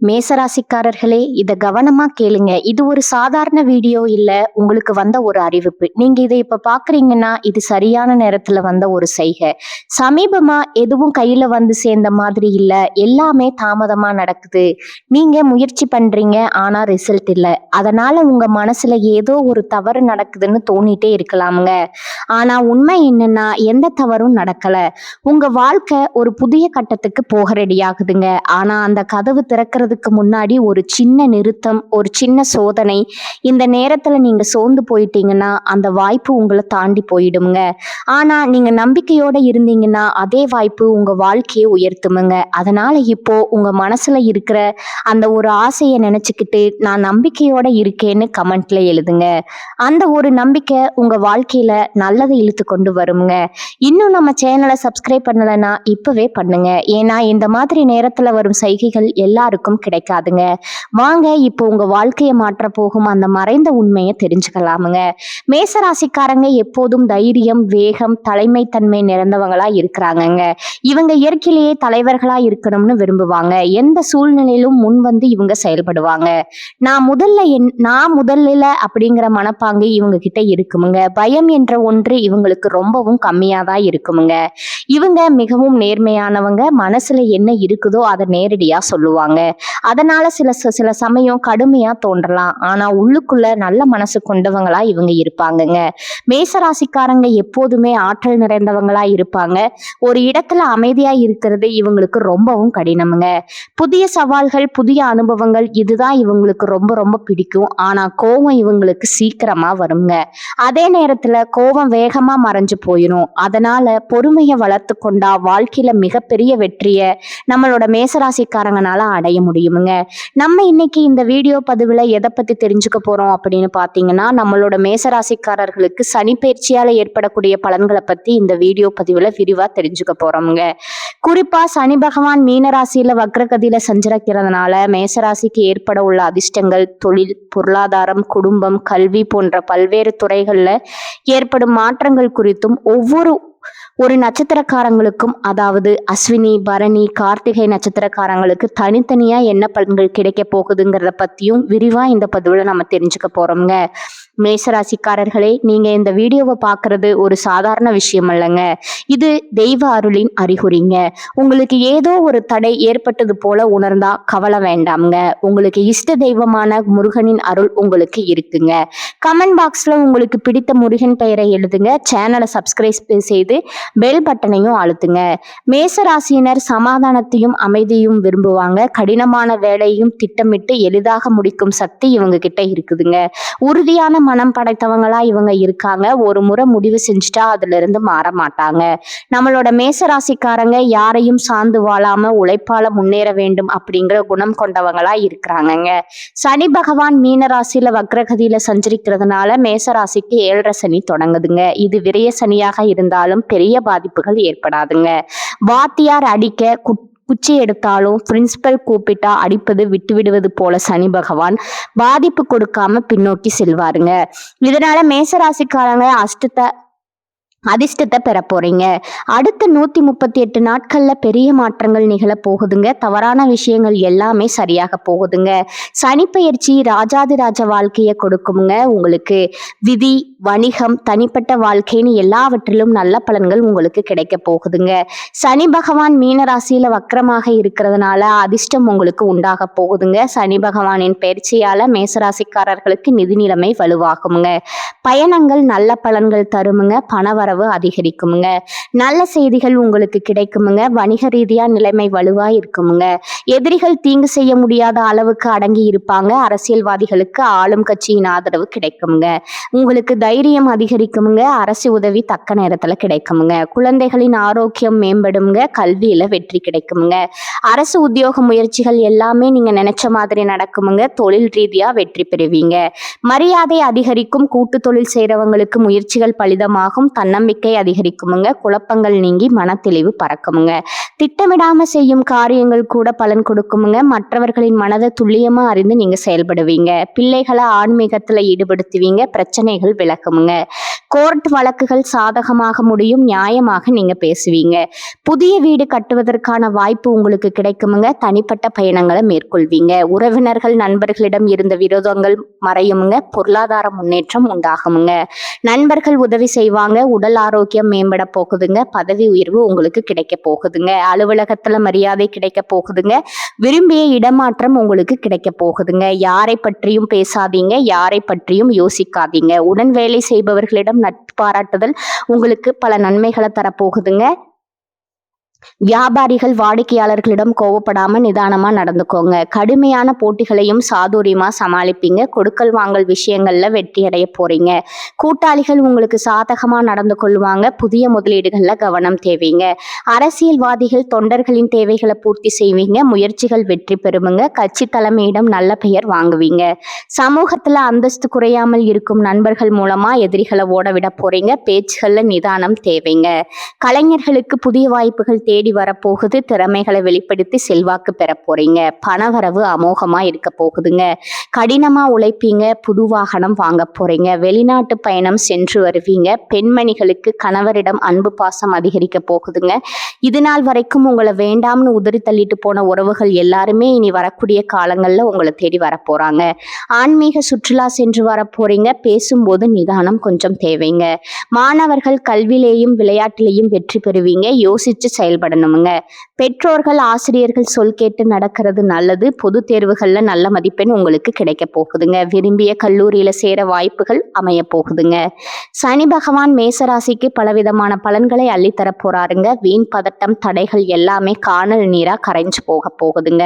மேசராசிக்காரர்களே, இத கவனமா கேளுங்க. இது ஒரு சாதாரண வீடியோ இல்ல, உங்களுக்கு வந்த ஒரு அறிவிப்பு. நீங்க இத இப்ப பாக்குறீங்கன்னா, இது சரியான நேரத்துல வந்த ஒரு செய்கை. சமீபமா எதுவும் கையில வந்து சேர்ந்த மாதிரி இல்ல, எல்லாமே தாமதமா நடக்குது. நீங்க முயற்சி பண்றீங்க, ஆனா ரிசல்ட் இல்ல. அதனால உங்க மனசுல ஏதோ ஒரு தவறு நடக்குதுன்னு தோணிட்டே இருக்கலாமுங்க. ஆனா உண்மை என்னன்னா, எந்த தவறும் நடக்கல. உங்க வாழ்க்கை ஒரு புதிய கட்டத்துக்கு போக ரெடி ஆகுதுங்க. ஆனா அந்த கதவு திறக்கிறதுக்கு முன்னாடி ஒரு சின்ன நிறுத்தம், ஒரு சின்ன சோதனை. இந்த நேரத்துல நீங்க சோர்ந்து போயிட்டீங்கன்னா அந்த வாய்ப்பு உங்களை தாண்டி போயிடுங்க. ஆனா நீங்க நம்பிக்கையோட இருந்தீங்கன்னா அதே வாய்ப்பு உங்க வாழ்க்கையை உயர்த்துமுங்க. அதனால இப்போ உங்க மனசுல இருக்கிற அந்த ஒரு ஆசையை நினைச்சுக்கிட்டு நான் நம்பிக்கையோட இருக்கேன்னு கமெண்ட்ல எழுதுங்க. அந்த ஒரு நம்பிக்கை உங்க வாழ்க்கையில நல்லதை இழுத்து கொண்டு வருங்க. இன்னும் நம்ம சேனலை சப்ஸ்கிரைப் பண்ணலைன்னா இப்பவே பண்ணுங்க. ஏன்னா இந்த மாதிரி நேரத்துல வரும் செய்கைகள் எல்லாருக்கும் கிடைக்காதுங்க. வாங்க இப்போ உங்க வாழ்க்கையை மாற்ற போகும் அந்த மறைந்த உண்மையை தெரிஞ்சுக்கலாமுங்க. மேசராசிக்காரங்க எப்போதும் தைரியம், வேகம், தலைமைத்தன்மை நிறைந்தவங்களா இருக்கிறாங்கங்க. இவங்க இயற்கையிலேயே தலைவர்களா இருக்கணும்னு விரும்புவாங்க. எந்த சூழ்நிலையிலும் முன் வந்து இவங்க செயல்படுவாங்க. நான் முதல்ல அப்படிங்கிற மனப்பாங்கு இவங்க கிட்ட இருக்குமுங்க. பயம் என்ற ஒன்று இவங்களுக்கு ரொம்பவும் கம்மியா தான் இருக்குமுங்க. இவங்க மிகவும் நேர்மையானவங்க. மனசுல என்ன இருக்குதோ அதை நேரடியா சொல்லுவாங்க. அதனால சில சமயம் கடுமையா தோன்றலாம். ஆனா உள்ளுக்குள்ள நல்ல மனசு கொண்டவங்களா இவங்க இருப்பாங்கங்க. மேசராசிக்காரங்க எப்போதுமே ஆற்றல் நிறைந்தவங்களா இருப்பாங்க. ஒரு இடத்துல அமைதியா இருக்கிறது இவங்களுக்கு ரொம்பவும் கடினமுங்க. புதிய சவால்கள், புதிய அனுபவங்கள் இதுதான் இவங்களுக்கு ரொம்ப ரொம்ப பிடிக்கும். ஆனா கோபம் இவங்களுக்கு சீக்கிரமா வருங்க. அதே நேரத்துல கோபம் வேகமா மறைஞ்சு போயிடும். அதனால பொறுமையை வளர்த்து கொண்டா வாழ்க்கையில மிகப்பெரிய வெற்றியை நம்மளோட மேசராசிக்காரங்கனால அடைய முடியுமுங்க. நம்ம இன்னைக்கு இந்த வீடியோ பதிவுல எதை பத்தி தெரிஞ்சுக்க போறோம் அப்படின்னு பாத்தீங்கன்னா, நம்மளோட மேசராசிக்காரர்களுக்கு சனி பயிற்சியால ஏற்படக்கூடிய பலன்களை பத்தி இந்த வீடியோ பதிவுல விரிவா தெரிஞ்சுக்க போறோமுங்க. குறிப்பா சனி பகவான் மீனராசியில வக்ரகதியில சஞ்சரிக்கிறதுனால மேசராசிக்கு ஏற்பட உள்ள அதிர்ஷ்டங்கள், தொழில், பொருளாதாரம், குடும்பம், கல்வி போன்ற பல்வேறு துறைகள்ல ஏற்படும் மாற்றங்கள் குறித்தும் ஒரு நட்சத்திரக்காரங்களுக்கும், அதாவது அஸ்வினி, பரணி, கார்த்திகை நட்சத்திரக்காரங்களுக்கு தனித்தனியா என்ன பலன்கள் கிடைக்க போகுதுங்கிறத பத்தியும் விரிவா இந்த பதிவுல நம்ம தெரிஞ்சுக்க போறோம்ங்க. மேசராசிக்காரர்களே, நீங்க இந்த வீடியோவை பார்க்கறது ஒரு சாதாரண விஷயம் இல்லைங்க. இது தெய்வ அருளின் அறிகுறிங்க. உங்களுக்கு ஏதோ ஒரு தடை ஏற்பட்டது போல உணர்ந்தா கவலை வேண்டாம்ங்க. உங்களுக்கு இஷ்ட தெய்வமான முருகனின் அருள் உங்களுக்கு இருக்குங்க. கமெண்ட் பாக்ஸ்ல உங்களுக்கு பிடித்த முருகன் பெயரை எழுதுங்க. சேனலை சப்ஸ்கிரைப் செய்து பெல் பட்டனையும் அழுத்துங்க. மேசராசியினர் சமாதானத்தையும் அமைதியும் விரும்புவாங்க. கடினமான வேலையும் திட்டமிட்டு எளிதாக முடிக்கும் சக்தி இவங்க கிட்ட இருக்குதுங்க. உறுதியான மனம் படைத்தவங்களா இவங்க இருக்காங்க. ஒரு முறை முடிவு செஞ்சுட்டா அதுல இருந்து மாற மாட்டாங்க. நம்மளோட மேசராசிக்காரங்க யாரையும் சார்ந்து வாழாம உழைப்பால முன்னேற வேண்டும் அப்படிங்கிற குணம் கொண்டவங்களா இருக்கிறாங்கங்க. சனி பகவான் மீனராசியில வக்ரகதியில சஞ்சரிக்கிறதுனால மேசராசிக்கு 7.5 சனி தொடங்குதுங்க. இது விரய சனியாக இருந்தாலும் பெரிய பாதிப்புகள் ஏற்படாதுங்க. வாத்தியார் அடிக்க குச்சி எடுத்தாலும் பிரின்சிபல் கூப்பிட்டா அடிப்பது விட்டு விடுவது போல சனி பகவான் பாதிப்பு கொடுக்காம பின்னோக்கி செல்வாருங்க. இதனால மேசராசிக்காரங்க அதிர்ஷ்டத்தை பெற போறீங்க. அடுத்த 138 நாட்கள்ல பெரிய மாற்றங்கள் நிகழ போகுதுங்க. தவறான விஷயங்கள் எல்லாமே சரியாக போகுதுங்க. சனி பயிற்சி ராஜாதிராஜ வாழ்க்கையை கொடுக்குங்க. உங்களுக்கு விதி, வணிகம், தனிப்பட்ட வாழ்க்கைன்னு எல்லாவற்றிலும் நல்ல பலன்கள் உங்களுக்கு கிடைக்க போகுதுங்க. சனி பகவான் மீனராசியில வக்கரமாக இருக்கிறதுனால அதிர்ஷ்டம் உங்களுக்கு உண்டாக போகுதுங்க. சனி பகவானின் பயிற்சியால மேசராசிக்காரர்களுக்கு நிதி நிலைமை வலுவாகுங்க. பயணங்கள் நல்ல பலன்கள் தருமுங்க. பணவரவு அதிகரிக்குமுங்க. நல்ல செய்திகள் உங்களுக்கு கிடைக்குமுங்க. வணிக ரீதியா நிலைமை வலுவா இருக்குமுங்க. எதிரிகள் தீங்கு செய்ய முடியாத அளவுக்கு அடங்கி இருப்பாங்க. அரசியல்வாதிகளுக்கு ஆளும் கட்சியின் ஆதரவு கிடைக்குமுங்க. உங்களுக்கு தைரியம் அதிகரிக்குமுங்க. அரசு உதவி தக்க நேரத்துல கிடைக்குமுங்க. குழந்தைகளின் ஆரோக்கியம் மேம்படுங்க. கல்வியில வெற்றி கிடைக்குமுங்க. அரசு உத்தியோக முயற்சிகள் எல்லாமே நீங்க நினைச்ச மாதிரி நடக்குமுங்க. தொழில் ரீதியா வெற்றி பெறுவீங்க. மரியாதை அதிகரிக்கும். கூட்டு தொழில் செய்யறவங்களுக்கு முயற்சிகள் பலிதமாகும். தன்னம்பிக்கை அதிகரிக்குமுங்க. குழப்பங்கள் நீங்கி மனத்தெளிவு பறக்குமுங்க. திட்டமிடாம செய்யும் காரியங்கள் கூட பலன் கொடுக்குமுங்க. மற்றவர்களின் மனதை துல்லியமா அறிந்து நீங்க செயல்படுவீங்க. பிள்ளைகளை ஆன்மீகத்துல ஈடுபடுத்துவீங்க. பிரச்சனைகள் விலக நடக்குமுங்க. கோர்ட் வழக்குகள் சாதகமாக முடியும். நியாயமாக நீங்க பேசுவீங்க. புதிய வீடு கட்டுவதற்கான வாய்ப்பு உங்களுக்கு கிடைக்குமுங்க. தனிப்பட்ட பயணங்களை மேற்கொள்வீங்க. உறவினர்கள் நண்பர்களிடம் இருந்த விரோதங்கள் மறையுமுங்க. பொருளாதார முன்னேற்றம் உண்டாகுமுங்க. நண்பர்கள் உதவி செய்வாங்க. உடல் ஆரோக்கியம் மேம்பட போகுதுங்க. பதவி உயர்வு உங்களுக்கு கிடைக்க போகுதுங்க. அலுவலகத்துல மரியாதை கிடைக்க போகுதுங்க. விரும்பிய இடமாற்றம் உங்களுக்கு கிடைக்க போகுதுங்க. யாரை பற்றியும் பேசாதீங்க. யாரை பற்றியும் யோசிக்காதீங்க. உடன் வேலை செய்பவர்களிடம் நட்பு பாராட்டுதல் உங்களுக்கு பல நன்மைகளை தரப்போகுதுங்க. வியாபாரிகள் வாடிக்கையாளர்களிடம் கோவப்படாம நிதானமா நடந்துக்கோங்க. கடுமையான போட்டிகளையும் சாதுரியமா சமாளிப்பீங்க. கொடுக்கல் வாங்கல் விஷயங்கள்ல வெற்றி அடைய போறீங்க. கூட்டாளிகள் உங்களுக்கு சாதகமா நடந்து கொள்வாங்க. புதிய முதலீடுகள்ல கவனம் தேவைங்க. அரசியல்வாதிகள் தொண்டர்களின் தேவைகளை பூர்த்தி செய்வீங்க. முயற்சிகள் வெற்றி பெறுமுங்க. கட்சி தலைமையிடம் நல்ல பெயர் வாங்குவீங்க. சமூகத்துல அந்தஸ்து குறையாமல் இருக்கும் நண்பர்கள் மூலமா எதிரிகளை ஓட விட போறீங்க. பேச்சுகள்ல நிதானம் தேவைங்க. கலைஞர்களுக்கு புதிய வாய்ப்புகள் தேடி வரப்போகுது. திறமைகளை வெளிப்படுத்தி செல்வாக்கு பெற போறீங்க. பணவரவு அமோகமா இருக்க போகுதுங்க. கடினமா உழைப்பீங்க. புது வாகனம் வாங்க போறீங்க. வெளிநாட்டு பயணம் சென்று வருவீங்க. பெண்மணிகளுக்கு கணவரிடம் அன்பு பாசம் அதிகரிக்க போகுதுங்க. இது நாள் வரைக்கும் உங்களை வேண்டாம்னு உதறி தள்ளிட்டு போன உறவுகள் எல்லாருமே இனி வரக்கூடிய காலங்கள்ல உங்களை தேடி வர போறாங்க. ஆன்மீக சுற்றுலா சென்று வர போறீங்க. பேசும்போது நிதானம் கொஞ்சம் தேவைங்க. மாணவர்கள் கல்வியிலேயும் விளையாட்டிலேயும் வெற்றி பெறுவீங்க. யோசிச்சு செயல்படணுமுங்க. பெற்றோர்கள் ஆசிரியர்கள் சொல் கேட்டு நடக்கிறது நல்லது. பொது தேர்வுகள்ல நல்ல மதிப்பெண் உங்களுக்கு கிடைக்க போகுதுங்க. விரும்பிய கல்லூரியில சேர வாய்ப்புகள் அமைய போகுதுங்க. சனி பகவான் மேசராசிக்கு பலவிதமான பலன்களை அள்ளித்தர போறாருங்க. வீண் பதட்டம் தடைகள் எல்லாமே காணல் நீரா கரைஞ்சு போகுதுங்க.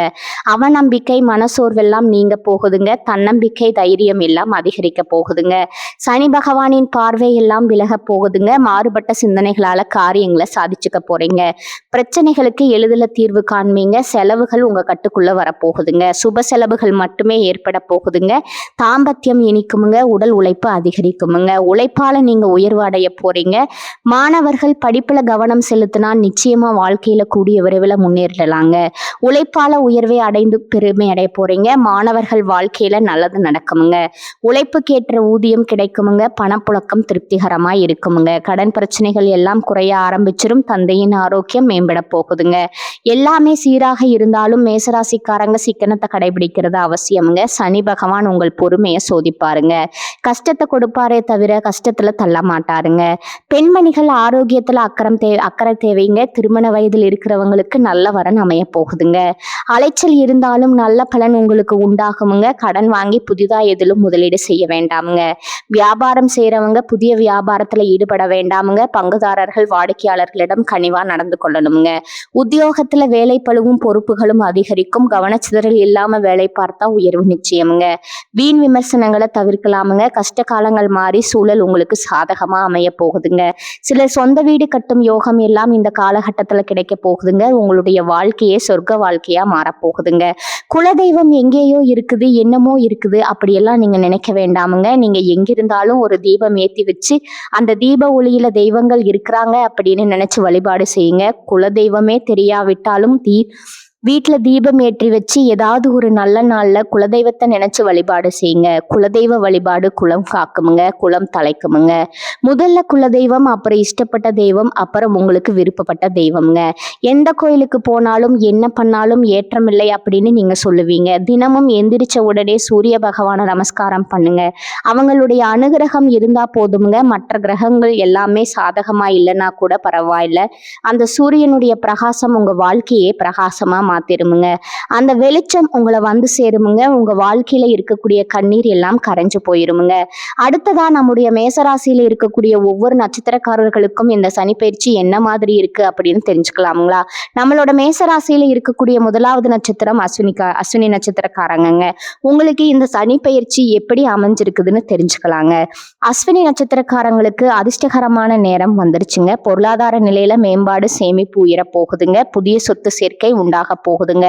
அவநம்பிக்கை மனசோர்வெல்லாம் நீங்க போகுதுங்க. தன்னம்பிக்கை தைரியம் எல்லாம் அதிகரிக்க போகுதுங்க. சனி பகவானின் பார்வை எல்லாம் விலக போகுதுங்க. மாறுபட்ட சிந்தனைகளால காரியங்களை சாதிச்சுக்க போறீங்க. பிரச்சனைகளுக்கு எளிதில் தீர்வு காண்பீங்க. செலவுகள் உங்க கட்டுக்குள்ள வரப்போகுதுங்க. சுப செலவுகள் மட்டுமே ஏற்பட போகுதுங்க. தாம்பத்தியம் இனிக்குமுங்க. உடல் உழைப்பு அதிகரிக்குமுங்க. உழைப்பால நீங்க உயர்வு அடைய போறீங்க. மாணவர்கள் படிப்புல கவனம் செலுத்தினா நிச்சயமா வாழ்க்கையில கூடிய விரைவில் முன்னேறலாங்க. உழைப்பால உயர்வை அடைந்து பெருமை அடைய போறீங்க. மாணவர்கள் வாழ்க்கையில நல்லது நடக்குமுங்க. உழைப்புக்கேற்ற ஊதியம் கிடைக்குமுங்க. பணப்புழக்கம் திருப்திகரமா இருக்குமுங்க. கடன் பிரச்சனைகள் எல்லாம் குறைய ஆரம்பிச்சிடும். தந்தையின் ஆரோக்கியம் மேம்பட போகுதுங்க. எல்லாமே சீராக இருந்தாலும் மேசராசிக்காரங்க சிக்கனத்தை கடைபிடிக்கிறது அவசியமுங்க. சனி பகவான் உங்கள் பொறுமையை சோதிப்பாருங்க. கஷ்டத்தை கொடுப்பாரே தவிர கஷ்டத்துல தள்ள மாட்டாருங்க. பெண்மணிகள் ஆரோக்கியத்துல அக்கறை தேவைங்க. திருமண வயதில் இருக்கிறவங்களுக்கு நல்ல வரன் அமைய போகுதுங்க. அலைச்சல் இருந்தாலும் நல்ல பலன் உங்களுக்கு உண்டாகுமுங்க. கடன் வாங்கி புதிதா எதிலும் முதலீடு செய்ய வேண்டாமுங்க. வியாபாரம் செய்யறவங்க புதிய வியாபாரத்துல ஈடுபட வேண்டாமுங்க. பங்குதாரர்கள் வாடிக்கையாளர்களிடம் கனிவா நடந்து கொள்ளணுங்க. உத்தியோகத்துல வேலை பளுவும் பொறுப்புகளும் அதிகரிக்கும். கவனச்சிதறல் இல்லாம வேலை பார்த்தா உயர்வு நிச்சயமுங்க. வீண் விமர்சனங்களை தவிர்க்கலாமுங்க. கஷ்ட காலங்கள் மாறி சூழல் உங்களுக்கு சாதகமா அமைய போகுதுங்க. சிலர் சொந்த வீடு கட்டும் யோகம் எல்லாம் இந்த காலகட்டத்துல கிடைக்க போகுதுங்க. உங்களுடைய வாழ்க்கையே சொர்க்க வாழ்க்கையா மாறப்போகுதுங்க. குலதெய்வம் எங்கேயோ இருக்குது, என்னமோ இருக்குது அப்படியெல்லாம் நீங்க நினைக்க வேண்டாமுங்க. நீங்க எங்கிருந்தாலும் ஒரு தீபம் ஏத்தி வச்சு அந்த தீப ஒளியில தெய்வங்கள் இருக்கிறாங்க அப்படின்னு நினைச்சு வழிபாடு செய்யுங்க. குலதெய்வமே தெரியாவிட்டாலும் வீட்டில் தீபம் ஏற்றி வச்சு ஏதாவது ஒரு நல்ல நாள்ல குலதெய்வத்தை நினைச்சு வழிபாடு செய்யுங்க. குலதெய்வ வழிபாடு குலம் காக்குமுங்க. குலம் தலைக்குமுங்க. முதல்ல குலதெய்வம், அப்புறம் இஷ்டப்பட்ட தெய்வம், அப்புறம் உங்களுக்கு விருப்பப்பட்ட தெய்வம்ங்க. எந்த கோயிலுக்கு போனாலும் என்ன பண்ணாலும் ஏற்றம் இல்லை அப்படின்னு நீங்க சொல்லுவீங்க. தினமும் எந்திரிச்ச உடனே சூரிய பகவானை நமஸ்காரம் பண்ணுங்க. அவங்களுடைய அனுகிரகம் இருந்தா போதுமுங்க. மற்ற கிரகங்கள் எல்லாமே சாதகமா இல்லைன்னா கூட பரவாயில்ல. அந்த சூரியனுடைய பிரகாசம் உங்க வாழ்க்கையே பிரகாசமா மாத்திருமுங்க. அந்த வெளிச்சம் உங்களை வந்து சேருமுங்க. உங்க வாழ்க்கையில இருக்கக்கூடிய கண்ணீர் எல்லாம் கரைஞ்சு போயிருமுங்க. அடுத்ததா நம்முடைய மேசராசியில இருக்கக்கூடிய ஒவ்வொரு நட்சத்திரக்காரர்களுக்கும் இந்த சனிப்பெயர்ச்சி என்ன மாதிரி இருக்கு அப்படின்னு தெரிஞ்சுக்கலாமுங்களா? நம்மளோட மேசராசியில இருக்கக்கூடிய முதலாவது நட்சத்திரம் அஸ்வினி நட்சத்திரக்காரங்க. உங்களுக்கு இந்த சனிப்பெயர்ச்சி எப்படி அமைஞ்சிருக்குதுன்னு தெரிஞ்சுக்கலாங்க. அஸ்வினி நட்சத்திரக்காரங்களுக்கு அதிர்ஷ்டகரமான நேரம் வந்துருச்சுங்க. பொருளாதார நிலையில மேம்பாடு, சேமிப்பு உயர போகுதுங்க. புதிய சொத்து சேர்க்கை உண்டாக போகுதுங்க.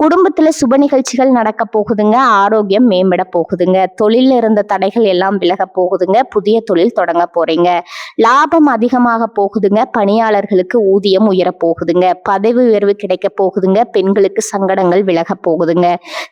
குடும்பத்துல சுப நிகழ்ச்சிகள் நடக்க போகுதுங்க. ஆரோக்கியம் மேம்பட போகுதுங்க. தொழில இருந்த தடைகள் எல்லாம் விலக போகுதுங்க. புதிய தொழில் தொடங்க போறீங்க. லாபம் அதிகமாக போகுதுங்க. பணியாளர்களுக்கு ஊதியம் உயர போகுதுங்க. பதவி உயர்வு கிடைக்க போகுதுங்க. பெண்களுக்கு சங்கடங்கள் விலக போகுதுங்க.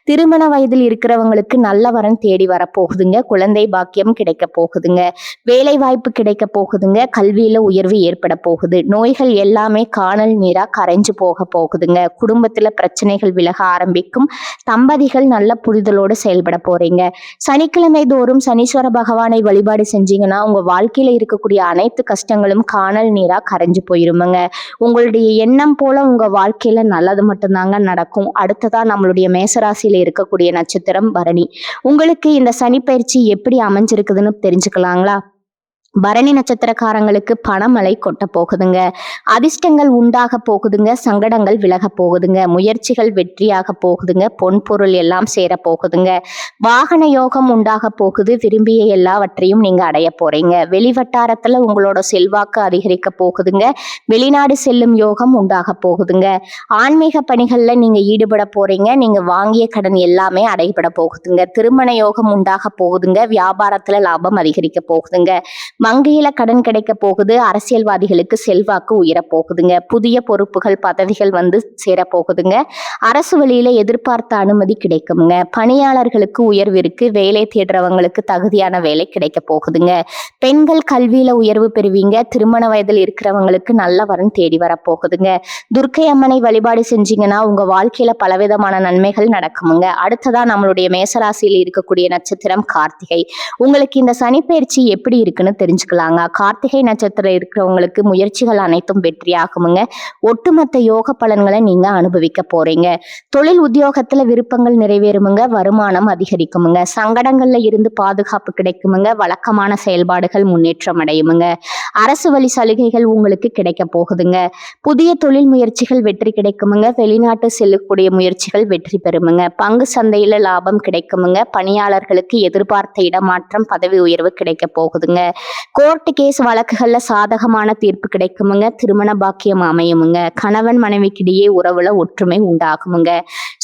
திருமண வயதில் இருக்கிறவங்களுக்கு நல்ல வரன் தேடி வரப்போகுதுங்க. குழந்தை பாக்கியம் கிடைக்க போகுதுங்க. வேலை வாய்ப்பு கிடைக்க போகுதுங்க. கல்வியில உயர்வு ஏற்பட போகுது. நோய்கள் எல்லாமே காணல் நீரா கரைஞ்சு போக போகுதுங்க. குடும்பத்துல பிரச்சனைகள் விலக ஆரம்பிக்கும். தம்பதிகள் நல்ல புரிதலோடு செயல்பட போறீங்க. சனிக்கிழமை தோறும் சனீஸ்வர பகவானை வழிபாடு செஞ்சீங்கன்னா உங்க வாழ்க்கையில இருக்கக்கூடிய அனைத்து கஷ்டங்களும் காணல் நீரா கரைஞ்சு போயிருமுங்க. உங்களுடைய எண்ணம் போல உங்க வாழ்க்கையில நல்லது மட்டும்தாங்க நடக்கும். அடுத்ததா நம்மளுடைய மேசராசியில இருக்கக்கூடிய நட்சத்திரம் பரணி. உங்களுக்கு இந்த சனி பயிற்சி எப்படி அமைஞ்சிருக்குதுன்னு தெரிஞ்சுக்கலாங்களா? பரணி நட்சத்திரக்காரங்களுக்கு பணமழை கொட்ட போகுதுங்க. அதிர்ஷ்டங்கள் உண்டாக போகுதுங்க. சங்கடங்கள் விலக போகுதுங்க. முயற்சிகள் வெற்றியாக போகுதுங்க. பொன்பொருள் எல்லாம் சேர போகுதுங்க. வாகன யோகம் உண்டாக போகுது. விரும்பிய எல்லாவற்றையும் நீங்க அடைய போறீங்க. வெளிவட்டாரத்துல உங்களோட செல்வாக்கு அதிகரிக்க போகுதுங்க. வெளிநாடு செல்லும் யோகம் உண்டாக போகுதுங்க. ஆன்மீக பணிகள்ல நீங்க ஈடுபட போறீங்க. நீங்க வாங்கிய கடன் எல்லாமே அடைபட போகுதுங்க. திருமண யோகம் உண்டாக போகுதுங்க. வியாபாரத்துல லாபம் அதிகரிக்க போகுதுங்க. வங்கியில கடன் கிடைக்க போகுது. அரசியல்வாதிகளுக்கு செல்வாக்கு உயர போகுதுங்க. புதிய பொறுப்புகள் பதவிகள் வந்து சேர போகுதுங்க. அரசு வழியில எதிர்பார்த்த அனுமதி கிடைக்குங்க. பணியாளர்களுக்கு உயர்வு இருக்கு. வேலை தேடுறவங்களுக்கு தகுதியான வேலை கிடைக்க போகுதுங்க. பெண்கள் கல்வியில உயர்வு பெறுவீங்க. திருமண வயதில் இருக்கிறவங்களுக்கு நல்ல வரன் தேடி வரப்போகுதுங்க. துர்க்கை அம்மனை வழிபாடு செஞ்சீங்கன்னா உங்க வாழ்க்கையில பலவிதமான நன்மைகள் நடக்குமுங்க. அடுத்ததா நம்மளுடைய மேசராசியில் இருக்கக்கூடிய நட்சத்திரம் கார்த்திகை. உங்களுக்கு இந்த சனிப்பெயர்ச்சி எப்படி இருக்குன்னு தெரிஞ்சுக்கலாங்க. கார்த்திகை நட்சத்திரம் இருக்கிறவங்களுக்கு முயற்சிகள் அனைத்தும் வெற்றியாகுமுங்க. ஒட்டுமொத்த யோக பலன்களை நீங்க அனுபவிக்க போறீங்க. தொழில் உத்தியோகத்துல விருப்பங்கள் நிறைவேறுமுங்க. வருமானம் அதிகரிக்குமுங்க. சங்கடங்கள்ல இருந்து பாதுகாப்பு கிடைக்குமுங்க. வழக்கமான செயல்பாடுகள் முன்னேற்றம் அடையுமுங்க. அரசு வழி சலுகைகள் உங்களுக்கு கிடைக்க போகுதுங்க. புதிய தொழில் முயற்சிகள் வெற்றி கிடைக்குமுங்க. வெளிநாட்டு செல்லக்கூடிய முயற்சிகள் வெற்றி பெறுமுங்க. பங்கு சந்தையில லாபம் கிடைக்குமுங்க. பணியாளர்களுக்கு எதிர்பார்த்த இடமாற்றம் பதவி உயர்வு கிடைக்க போகுதுங்க. கோர்ட்டு கேஸ் வழக்குகள்ல சாதகமான தீர்ப்பு கிடைக்குமுங்க. திருமண பாக்கியம் அமையுமுங்க. கணவன் மனைவிக்கிடையே உறவுல ஒற்றுமை உண்டாகுமுங்க.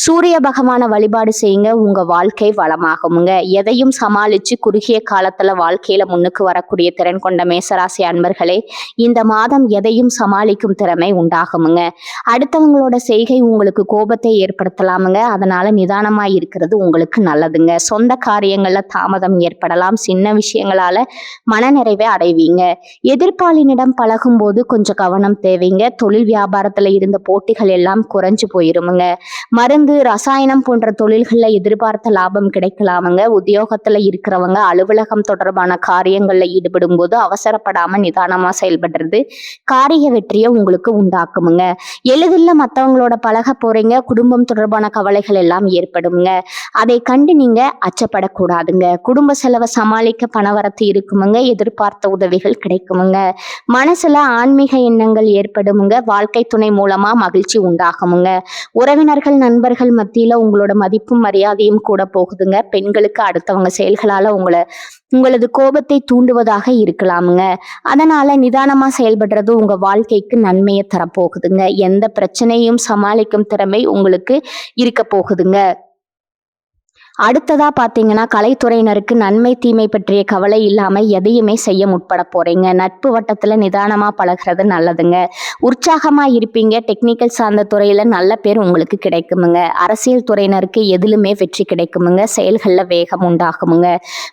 சூரிய பகவான வழிபாடு செய்யுங்க. உங்க வாழ்க்கை வளமாகுமுங்க. எதையும் சமாளிச்சு குறுகிய காலத்துல வாழ்க்கையில முன்னுக்கு வரக்கூடிய திறன் கொண்ட மேசராசி அன்பர்களே, இந்த மாதம் எதையும் சமாளிக்கும் திறமை உண்டாகுமுங்க. அடுத்தவங்களோட செய்கை உங்களுக்கு கோபத்தை ஏற்படுத்தலாமுங்க. அதனால நிதானமா இருக்கிறது உங்களுக்கு நல்லதுங்க. சொந்த காரியங்கள்ல தாமதம் ஏற்படலாம். சின்ன விஷயங்களால மனநிறைவை அடைவீங்க. எதிர்ப்பாளினிடம் பழகும் போது கொஞ்சம் கவனம் தேவைங்க. தொழில் வியாபாரத்துல இருந்த போட்டிகள் எல்லாம் குறைஞ்சு போயிருமுங்க. மருந்து ரசாயனம் போன்ற தொழில்கள்ல எதிர்பார்த்த லாபம் கிடைக்கலாமுங்க. உத்தியோகத்துல இருக்கிறவங்க அலுவலகம் தொடர்பான காரியங்கள்ல ஈடுபடும் போது அவசரப்படாம நிதானமா செயல்படுறது காரிய வெற்றியை உங்களுக்கு உண்டாக்குமுங்க. எளிதில் மற்றவங்களோட பழக போறீங்க. குடும்பம் தொடர்பான கவலைகள் எல்லாம் ஏற்படுங்க. அதை கண்டு நீங்க அச்சப்படக்கூடாதுங்க. குடும்ப செலவை சமாளிக்க பணவரத்து இருக்குமுங்க. எதிர்பார்த்த உதவிகள் கிடைக்குமுங்க. மனசுல ஆன்மீக எண்ணங்கள் ஏற்படுமுங்க. வாழ்க்கை துணை மூலமா மகிழ்ச்சி உண்டாகுமுங்க. உறவினர்கள் நண்பர்கள் மத்தியில உங்களோட மதிப்பும் மரியாதையும் கூட போகுதுங்க. பெண்களுக்கு அடுத்தவங்க செயல்களால உங்களது கோபத்தை தூண்டுவதாக இருக்கலாமுங்க. அதனால நிதானமா செயல்படுறது உங்க வாழ்க்கைக்கு நன்மையை தரப்போகுதுங்க. எந்த பிரச்சனையும் சமாளிக்கும் திறமை உங்களுக்கு இருக்க போகுதுங்க. அடுத்ததா பாத்தீங்கன்னா கலைத்துறையினருக்கு நன்மை தீமை பற்றிய கவலை இல்லாம எதையுமே செய்ய முற்பட போறீங்க. நட்பு வட்டத்துல நிதானமா பழகிறது நல்லதுங்க. உற்சாகமா இருப்பீங்க. டெக்னிக்கல் சார்ந்த துறையில நல்ல பேர் உங்களுக்கு கிடைக்குமுங்க. அரசியல் துறையினருக்கு எதிலுமே வெற்றி கிடைக்குமுங்க. செயல்கள்ல வேகம் உண்டாகுமுங்க.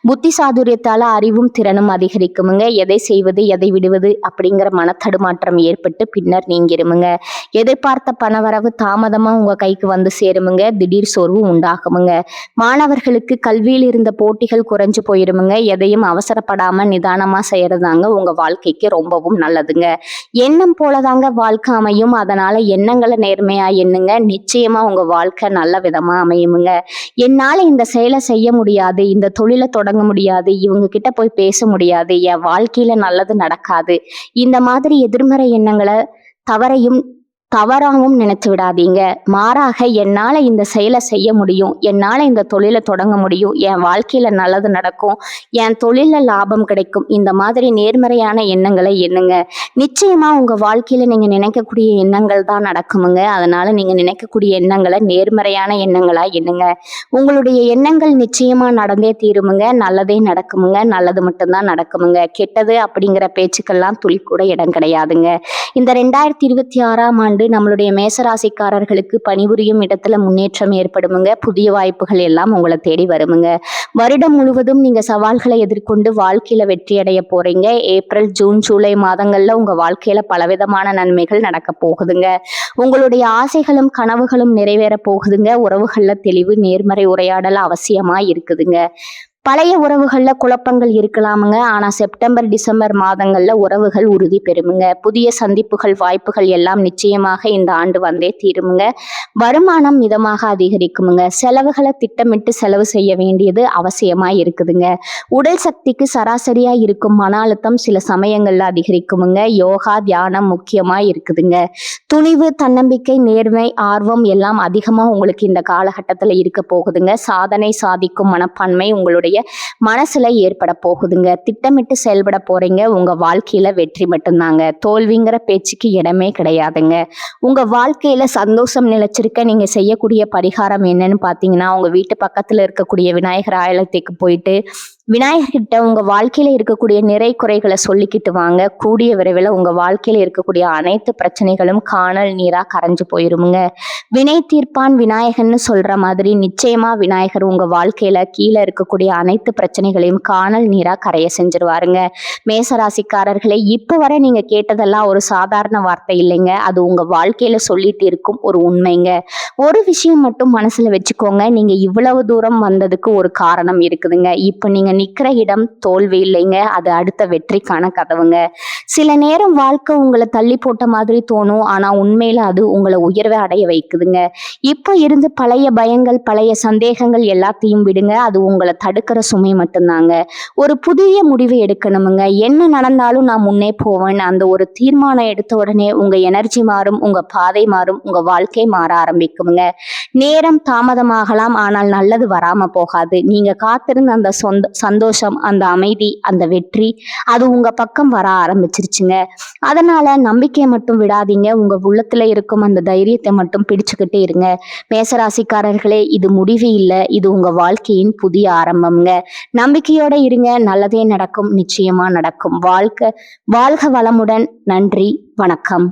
புத்தி சாதுரியத்தால அறிவும் திறனும் அதிகரிக்குமுங்க. எதை செய்வது எதை விடுவது அப்படிங்கிற மனத்தடுமாற்றம் ஏற்பட்டு பின்னர் நீங்கிருமுங்க. எதிர்பார்த்த பணவரவு தாமதமா உங்க கைக்கு வந்து சேருமுங்க. திடீர் சோர்வு உண்டாகுமுங்க. மாணவர்களுக்கு கல்வியில் இருந்த போட்டிகள் குறைஞ்சு போயிருமுங்க. எதையும் அவசரப்படாம நிதானமா செய்யறதாங்க உங்க வாழ்க்கைக்கு ரொம்பவும் நல்லதுங்க. எண்ணம் போலதாங்க வாழ்க்கை அமையும். அதனால எண்ணங்களை நேர்மையா எண்ணுங்க. நிச்சயமா உங்க வாழ்க்கை நல்ல விதமா அமையுமுங்க. என்னால இந்த செயலை செய்ய முடியாது, இந்த தொழிலை தொடங்க முடியாது, இவங்க கிட்ட போய் பேச முடியாது, என் வாழ்க்கையில நல்லது நடக்காது, இந்த மாதிரி எதிர்மறை எண்ணங்களை தவறையும் தவறாகவும் நினைச்சு விடாதீங்க. மாறாக என்னால இந்த செயலை செய்ய முடியும், என்னால இந்த தொழிலை தொடங்க முடியும், என் வாழ்க்கையில நல்லது நடக்கும், என் தொழில்ல லாபம் கிடைக்கும், இந்த மாதிரி நேர்மறையான எண்ணங்களை எண்ணுங்க. நிச்சயமா உங்க வாழ்க்கையில நீங்க நினைக்கக்கூடிய எண்ணங்கள் தான் நடக்குமுங்க. அதனால நீங்க நினைக்கக்கூடிய எண்ணங்களை நேர்மறையான எண்ணங்களா எண்ணுங்க. உங்களுடைய எண்ணங்கள் நிச்சயமா நடந்தே தீருமுங்க. நல்லதே நடக்குமுங்க. நல்லது மட்டும்தான் நடக்குமுங்க. கெட்டது அப்படிங்கிற பேச்சுக்கெல்லாம் துளி கூட இடம் கிடையாதுங்க. இந்த 2026ஆம் ஆண்டு நம்மளுடைய மேசராசிக்காரர்களுக்கு பணிபுரியும் இடத்துல முன்னேற்றம் ஏற்படுமுங்க. புதிய வாய்ப்புகள் எல்லாம் உங்களை தேடி வருமுங்க. வருடம் முழுவதும் நீங்க சவால்களை எதிர்கொண்டு வாழ்க்கையில வெற்றி அடைய போறீங்க. ஏப்ரல், ஜூன், ஜூலை மாதங்கள்ல உங்க வாழ்க்கையில பலவிதமான நன்மைகள் நடக்க போகுதுங்க. உங்களுடைய ஆசைகளும் கனவுகளும் நிறைவேற போகுதுங்க. உறவுகள்ல தெளிவு, நேர்மறை உரையாடல் அவசியமா இருக்குதுங்க. பழைய உறவுகள்ல குழப்பங்கள் இருக்கலாமுங்க. ஆனா செப்டம்பர், டிசம்பர் மாதங்கள்ல உறவுகள் உறுதி பெறுமுங்க. புதிய சந்திப்புகள், வாய்ப்புகள் எல்லாம் நிச்சயமாக இந்த ஆண்டு வந்தே தீருமுங்க. வருமானம் மிதமாக அதிகரிக்குமுங்க. செலவுகளை திட்டமிட்டு செலவு செய்ய வேண்டியது அவசியமா இருக்குதுங்க. உடல் சக்திக்கு சராசரியா இருக்கும் மன அழுத்தம் சில சமயங்கள்ல அதிகரிக்குமுங்க. யோகா, தியானம் முக்கியமா இருக்குதுங்க. துணிவு, தன்னம்பிக்கை, நேர்மை, ஆர்வம் எல்லாம் அதிகமா உங்களுக்கு இந்த காலகட்டத்துல இருக்க போகுதுங்க. சாதனை சாதிக்கும் மனப்பான்மை உங்களுடைய மனசுல ஏற்பட போகுதுங்க. திட்டமிட்டு செயல்பட போறீங்க. உங்க வாழ்க்கையில வெற்றி மட்டும்தாங்க. தோல்விங்கிற பேச்சுக்கு இடமே கிடையாதுங்க. உங்க வாழ்க்கையில சந்தோஷம் நிலைச்சிருக்க நீங்க செய்யக்கூடிய பரிகாரம் என்னன்னு பாத்தீங்கன்னா, உங்க வீட்டு பக்கத்துல இருக்கக்கூடிய விநாயகர் ஆலயத்துக்கு போயிட்டு விநாயகர்கிட்ட உங்க வாழ்க்கையில இருக்கக்கூடிய நிறை குறைகளை சொல்லிக்கிட்டு வாங்க. கூடிய விரைவில் உங்க வாழ்க்கையில இருக்கக்கூடிய அனைத்து பிரச்சனைகளும் காணல் நீரா கரைஞ்சு போயிருமுங்க. வினை தீர்ப்பான் விநாயகர்னு சொல்ற மாதிரி நிச்சயமா விநாயகர் உங்க வாழ்க்கையில கீழே இருக்கக்கூடிய அனைத்து பிரச்சனைகளையும் காணல் நீரா கரைய செஞ்சிருவாருங்க. மேசராசிக்காரர்களே, இப்ப வரை நீங்க கேட்டதெல்லாம் ஒரு சாதாரண வார்த்தை இல்லைங்க. அது உங்க வாழ்க்கையில சொல்லிட்டு இருக்கும் ஒரு உண்மைங்க. ஒரு விஷயம் மட்டும் மனசுல வச்சுக்கோங்க. நீங்க இவ்வளவு தூரம் வந்ததுக்கு ஒரு காரணம் இருக்குதுங்க. இப்ப நீங்க நிக்கிற இடம் தோல்வி இல்லைங்க. அது அடுத்த வெற்றிக்கான கதவுங்க. சில நேரம் வாழ்க்கை உங்களை தள்ளி போட்ட மாதிரி தோணும். ஆனா உண்மையில அது உங்களை உயர்வை அடைய வைக்குதுங்க. இப்ப இருந்து பழைய பயங்கள், பழைய சந்தேகங்கள் எல்லாத்தையும் விடுங்க. அது உங்களை தடுக்கிற சுமை மட்டும்தாங்க. ஒரு புதிய முடிவு எடுக்கணுமுங்க. என்ன நடந்தாலும் நான் முன்னே போவேன். அந்த ஒரு தீர்மானம் எடுத்த உடனே உங்க எனர்ஜி மாறும், உங்க பாதை மாறும், உங்க வாழ்க்கை மாற ஆரம்பிக்குமுங்க. நேரம் தாமதமாகலாம், ஆனால் நல்லது வராம போகாது. நீங்க காத்திருந்த அந்த சந்தோஷம், அந்த அமைதி, அந்த வெற்றி, அது உங்க பக்கம் வர ஆரம்பிச்சிருச்சுங்க. அதனால நம்பிக்கையை மட்டும் விடாதீங்க. உங்க உள்ளத்துல இருக்கும் அந்த தைரியத்தை மட்டும் பிடிச்சுக்கிட்டே இருங்க. மேசராசிக்காரர்களே, இது முடிவு இல்லை, இது உங்க வாழ்க்கையின் புதிய ஆரம்பம்ங்க. நம்பிக்கையோட இருங்க. நல்லதே நடக்கும். நிச்சயமா நடக்கும். வாழ்க வளமுடன். நன்றி, வணக்கம்.